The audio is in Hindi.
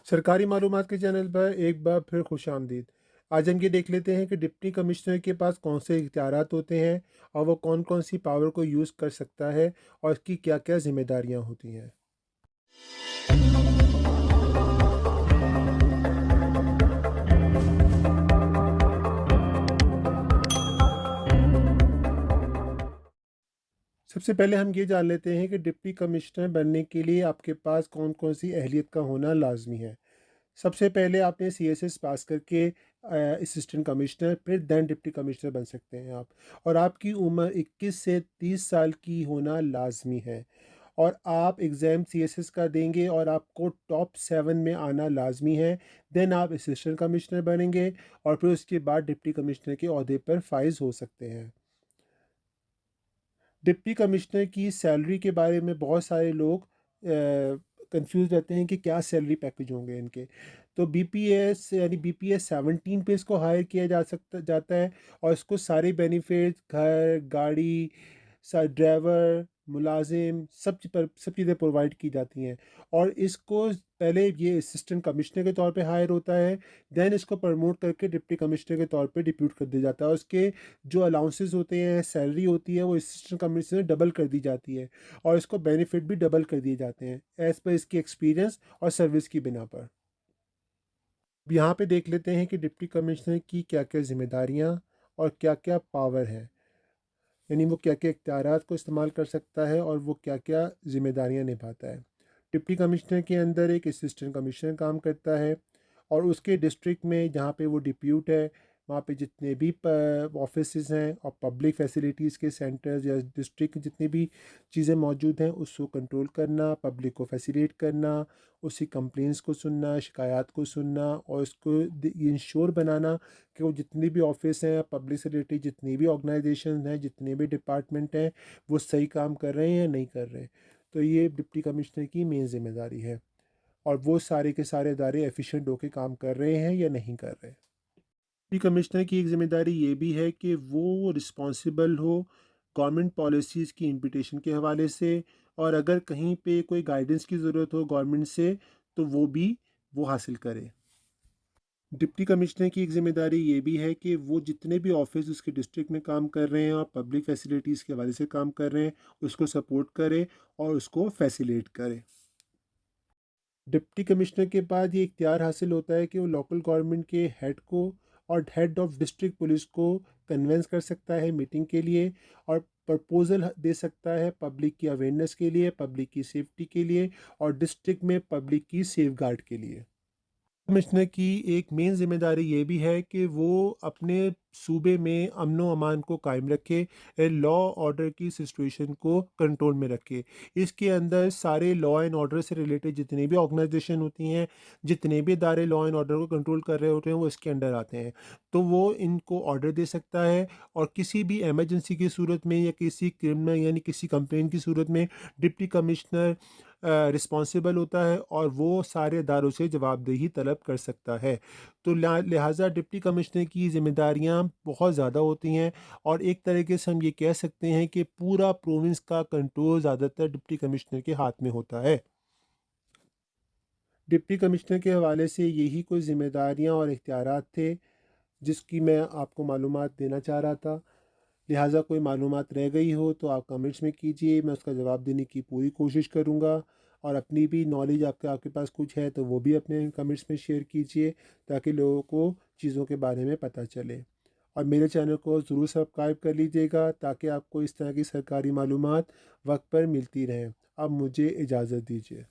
सरकारी मालूमात के चैनल पर एक बार फिर खुशामदीद। आज हम ये देख लेते हैं कि डिप्टी कमिश्नर के पास कौन से इख्तियारात होते हैं और वो कौन कौन सी पावर को यूज़ कर सकता है और इसकी क्या क्या जिम्मेदारियां होती हैं। सबसे पहले हम ये जान लेते हैं कि डिप्टी कमिश्नर बनने के लिए आपके पास कौन कौन सी अहलियत का होना लाजमी है। सबसे पहले आपने सीएसएस पास करके असिस्टेंट कमिश्नर फिर दैन डिप्टी कमिश्नर बन सकते हैं आप। और आपकी उम्र 21 से 30 साल की होना लाजमी है। और आप एग्ज़ाम सीएसएस का देंगे और आपको टॉप 7 में आना लाजमी है। देन आप असिस्टेंट कमिश्नर बनेंगे और फिर उसके बाद डिप्टी कमिश्नर के अहदे पर फाइज हो सकते हैं। डिप्टी कमिश्नर की सैलरी के बारे में बहुत सारे लोग कंफ्यूज रहते हैं कि क्या सैलरी पैकेज होंगे इनके। तो बीपीएस यानी बीपीएस 17 पे इसको हायर किया जाता है। और इसको सारे बेनिफिट्स, घर, गाड़ी, ड्राइवर, मुलाजिम, सब चीज़ें प्रोवाइड की जाती हैं। और इसको पहले ये असिस्टेंट कमिश्नर के तौर पे हायर होता है। देन इसको प्रमोट करके डिप्टी कमिश्नर के तौर पे डिप्यूट कर दिया जाता है और उसके जो अलाउंसेस होते हैं, सैलरी होती है, वो असिस्टेंट कमिश्नर डबल कर दी जाती है। और इसको बेनिफिट भी डबल कर दिए जाते हैं एज़ पर इसकी एक्सपीरियंस और सर्विस की बिना पर। अब यहाँ पे देख लेते हैं कि डिप्टी कमिश्नर की क्या क्या जिम्मेदारियाँ और क्या क्या पावर है, यानी वो क्या क्या इख्तियारात को इस्तेमाल कर सकता है और वो क्या क्या जिम्मेदारियाँ निभाता है। डिप्टी कमिश्नर के अंदर एक असिस्टेंट कमिश्नर काम करता है। और उसके डिस्ट्रिक्ट में जहाँ पे वो डिप्यूट है, वहाँ पे जितने भी ऑफिसेज हैं और पब्लिक फैसिलिटीज़ के सेंटर्स या डिस्ट्रिक्ट जितनी भी चीज़ें मौजूद हैं उसको कंट्रोल करना, पब्लिक को फैसिलिटेट करना, उसकी कंप्लेंट्स को सुनना, शिकायत को सुनना और उसको इंश्योर बनाना कि वो जितनी भी ऑफिस हैं, पब्लिक से रिलेटेड जितनी भी ऑर्गेनाइजेशन हैं, जितने भी डिपार्टमेंट हैं, वो सही काम कर रहे हैं या नहीं कर रहे। तो ये डिप्टी कमिश्नर की मेन जिम्मेदारी है। और वो सारे के सारे इदारे एफिशिएंट होकर काम कर रहे हैं या नहीं कर रहे। डिप्टी कमिश्नर की एक ज़िम्मेदारी ये भी है कि वो रिस्पॉन्सिबल हो गवर्नमेंट पॉलिसीज़ की इम्प्लीमेंटेशन के हवाले से। और अगर कहीं पे कोई गाइडेंस की ज़रूरत हो गवर्नमेंट से तो वो भी वो हासिल करे। डिप्टी कमिश्नर की एक ज़िम्मेदारी ये भी है कि वो जितने भी ऑफिस उसके डिस्ट्रिक्ट में काम कर रहे हैं और पब्लिक फैसिलिटीज़ के हवाले से काम कर रहे हैं उसको सपोर्ट करे और उसको फैसिलिटेट करे। डिप्टी कमिश्नर के बाद ये इख्तियार हासिल होता है कि वो लोकल गवर्नमेंट के हेड को और हेड ऑफ डिस्ट्रिक्ट पुलिस को कन्वेंस कर सकता है मीटिंग के लिए। और प्रपोज़ल दे सकता है पब्लिक की अवेयरनेस के लिए, पब्लिक की सेफ्टी के लिए और डिस्ट्रिक्ट में पब्लिक की सेफगार्ड के लिए। कमिश्नर की एक मेन ज़िम्मेदारी ये भी है कि वो अपने सूबे में अमन व अमान को कायम रखे, लॉ ऑर्डर की सिचुएशन को कंट्रोल में रखे। इसके अंदर सारे लॉ एंड ऑर्डर से रिलेटेड जितनी भी ऑर्गेनाइजेशन होती हैं, जितने भी इदारे लॉ एंड ऑर्डर को कंट्रोल कर रहे होते हैं वो इसके अंडर आते हैं। तो वो इनको ऑर्डर दे सकता है और किसी भी इमरजेंसी की सूरत में या किसी क्रिमिनल यानी किसी कंप्लेंट की सूरत में डिप्टी कमिश्नर रिस्पॉन्सिबल होता है और वो सारे इदारों से जवाबदेही तलब कर सकता है। तो लिहाजा डिप्टी कमिश्नर की ज़िम्मेदारियाँ बहुत ज़्यादा होती हैं। और एक तरीके से हम ये कह सकते हैं कि पूरा प्रोविंस का कंट्रोल ज़्यादातर डिप्टी कमिश्नर के हाथ में होता है। डिप्टी कमिश्नर के हवाले से यही कुछ ज़िम्मेदारियाँ और इख्तियारात थे जिसकी मैं आपको मालूमात देना चाह रहा था। लिहाजा कोई मालूमात रह गई हो तो आप कमेंट्स में कीजिए, मैं उसका जवाब देने की पूरी कोशिश करूँगा। और अपनी भी नॉलेज आपके आपके पास कुछ है तो वो भी अपने कमेंट्स में शेयर कीजिए ताकि लोगों को चीज़ों के बारे में पता चले। और मेरे चैनल को ज़रूर सब्सक्राइब कर लीजिएगा ताकि आपको इस तरह की सरकारी मालूमात वक्त पर मिलती रहें। अब मुझे इजाज़त दीजिए।